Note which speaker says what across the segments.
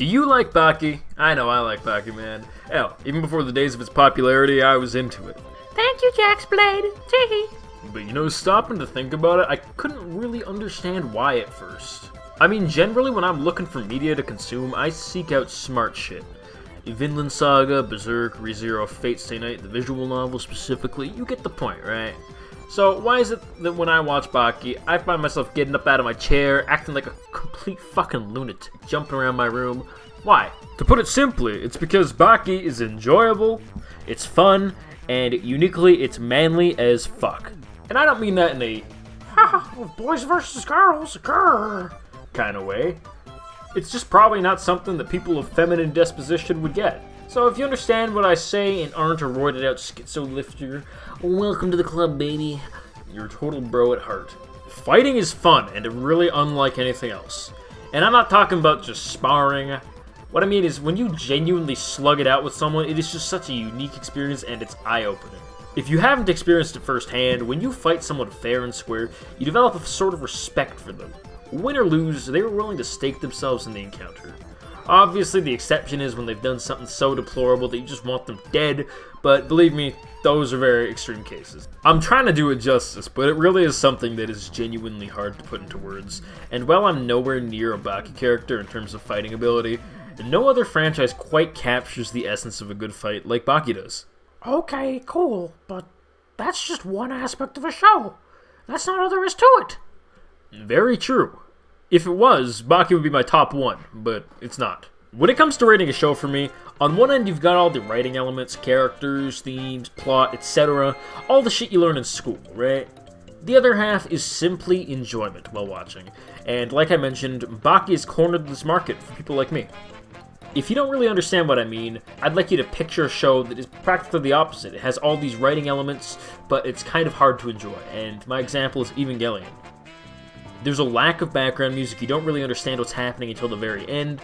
Speaker 1: Do you like Baki? I know I like Baki, man. Hell, even before the days of its popularity, I was into it.
Speaker 2: Thank you, Jaxblade. Tee.
Speaker 1: But you know, stopping to think about it, I couldn't really understand why at first. I mean, generally when I'm looking for media to consume, I seek out smart shit. Vinland Saga, Berserk, ReZero, Fate Stay Night, the visual novel specifically, you get the point, right? So why is it that when I watch Baki, I find myself getting up out of my chair, acting like a complete fucking lunatic, jumping around my room? Why? To put it simply, it's because Baki is enjoyable, it's fun, and uniquely it's manly as fuck. And I don't mean that in a boys versus girls, grrr, kind of way. It's just probably not something that people of feminine disposition would get. So if you understand what I say and aren't a roided out schizo lifter, welcome to the club, baby. You're a total bro at heart. Fighting is fun and really unlike anything else. And I'm not talking about just sparring. What I mean is when you genuinely slug it out with someone, it is just such a unique experience and it's eye-opening. If you haven't experienced it firsthand, when you fight someone fair and square, you develop a sort of respect for them. Win or lose, they were willing to stake themselves in the encounter. Obviously, the exception is when they've done something so deplorable that you just want them dead, but believe me, those are very extreme cases. I'm trying to do it justice, but it really is something that is genuinely hard to put into words, and while I'm nowhere near a Baki character in terms of fighting ability, no other franchise quite captures the essence of a good fight like Baki does.
Speaker 2: Okay, cool, but that's just one aspect of a show. That's not all there is to it.
Speaker 1: Very true. If it was, Baki would be my top one, but it's not. When it comes to rating a show for me, on one end you've got all the writing elements, characters, themes, plot, etc. All the shit you learn in school, right? The other half is simply enjoyment while watching. And like I mentioned, Baki has cornered this market for people like me. If you don't really understand what I mean, I'd like you to picture a show that is practically the opposite. It has all these writing elements, but it's kind of hard to enjoy, and my example is Evangelion. There's a lack of background music, you don't really understand what's happening until the very end.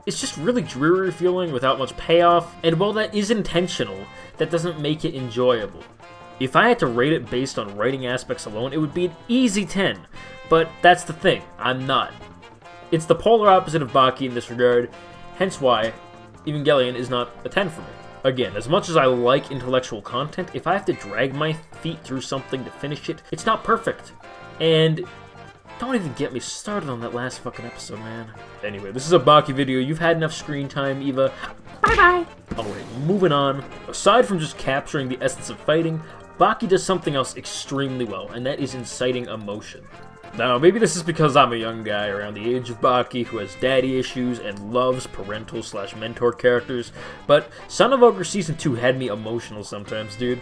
Speaker 1: It's just really dreary feeling without much payoff, and while that is intentional, that doesn't make it enjoyable. If I had to rate it based on writing aspects alone, it would be an easy 10, but that's the thing, I'm not. It's the polar opposite of Baki in this regard, hence why Evangelion is not a 10 for me. Again, as much as I like intellectual content, if I have to drag my feet through something to finish it, it's not perfect. And don't even get me started on that last fucking episode, man. Anyway, this is a Baki video. You've had enough screen time, Eva.
Speaker 2: Bye-bye.
Speaker 1: Alright, moving on. Aside from just capturing the essence of fighting, Baki does something else extremely well, and that is inciting emotion. Now, maybe this is because I'm a young guy around the age of Baki who has daddy issues and loves parental/mentor characters, but Son of Ogre Season 2 had me emotional sometimes, dude.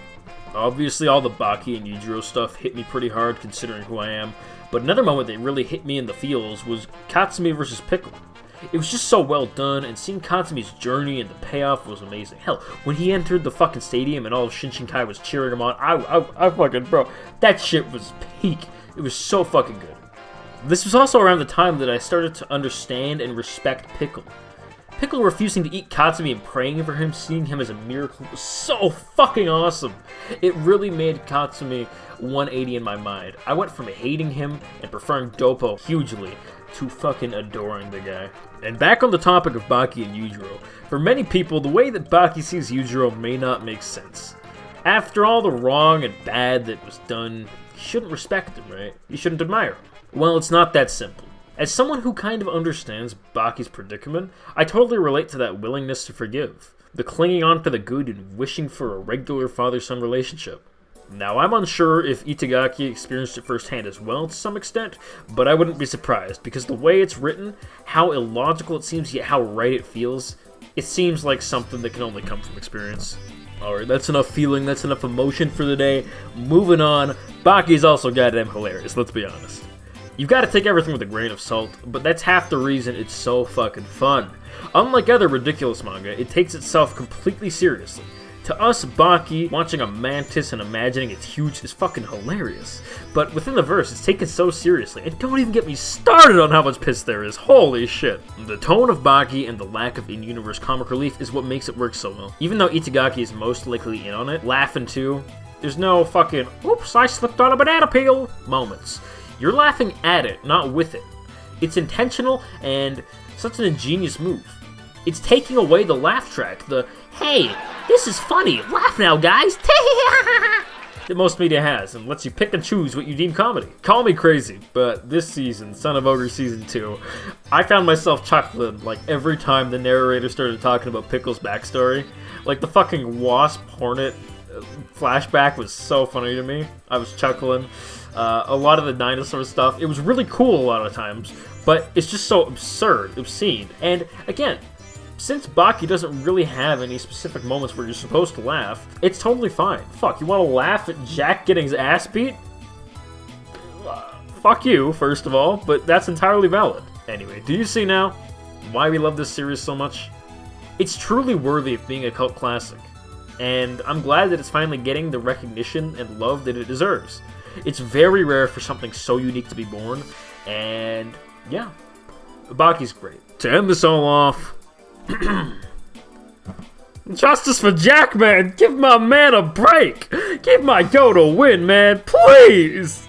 Speaker 1: Obviously, all the Baki and Yujiro stuff hit me pretty hard considering who I am, but another moment that really hit me in the feels was Katsumi vs. Pickle. It was just so well done, and seeing Katsumi's journey and the payoff was amazing. Hell, when he entered the fucking stadium and all of Shinshinkai was cheering him on, I fucking, bro, that shit was peak. It was so fucking good. This was also around the time that I started to understand and respect Pickle. Pickle refusing to eat Katsumi and praying for him, seeing him as a miracle, was so fucking awesome. It really made Katsumi 180 in my mind. I went from hating him and preferring Doppo hugely to fucking adoring the guy. And back on the topic of Baki and Yujiro, for many people, the way that Baki sees Yujiro may not make sense. After all the wrong and bad that was done, you shouldn't respect him, right? You shouldn't admire him. Well, it's not that simple. As someone who kind of understands Baki's predicament, I totally relate to that willingness to forgive. The clinging on to the good and wishing for a regular father-son relationship. Now, I'm unsure if Itagaki experienced it firsthand as well to some extent, but I wouldn't be surprised, because the way it's written, how illogical it seems, yet how right it feels, it seems like something that can only come from experience. Alright, that's enough feeling, that's enough emotion for the day. Moving on, Baki's also goddamn hilarious, let's be honest. You've got to take everything with a grain of salt, but that's half the reason it's so fucking fun. Unlike other ridiculous manga, it takes itself completely seriously. To us, Baki, watching a mantis and imagining it's huge is fucking hilarious. But within the verse, it's taken so seriously, and don't even get me started on how much piss there is, holy shit. The tone of Baki and the lack of in-universe comic relief is what makes it work so well. Even though Itagaki is most likely in on it, laughing too, there's no fucking, oops, I slipped on a banana peel moments. You're laughing at it, not with it. It's intentional and such an ingenious move. It's taking away the laugh track, the, hey, this is funny, laugh now, guys, that most media has, and lets you pick and choose what you deem comedy. Call me crazy, but this season, Son of Ogre Season 2, I found myself chuckling, like, every time the narrator started talking about Pickle's backstory. Like, the fucking Wasp Hornet flashback was so funny to me. I was chuckling. A lot of the dinosaur stuff, it was really cool a lot of times, but it's just so absurd, obscene. And, again, since Baki doesn't really have any specific moments where you're supposed to laugh, it's totally fine. Fuck, you want to laugh at Jack getting his ass beat? Fuck you, first of all, but that's entirely valid. Anyway, do you see now why we love this series so much? It's truly worthy of being a cult classic, and I'm glad that it's finally getting the recognition and love that it deserves. It's very rare for something so unique to be born, and yeah, Baki's great. To end this all off, justice for Jack, man! Give my man a break! Give my goat a win, man! Please!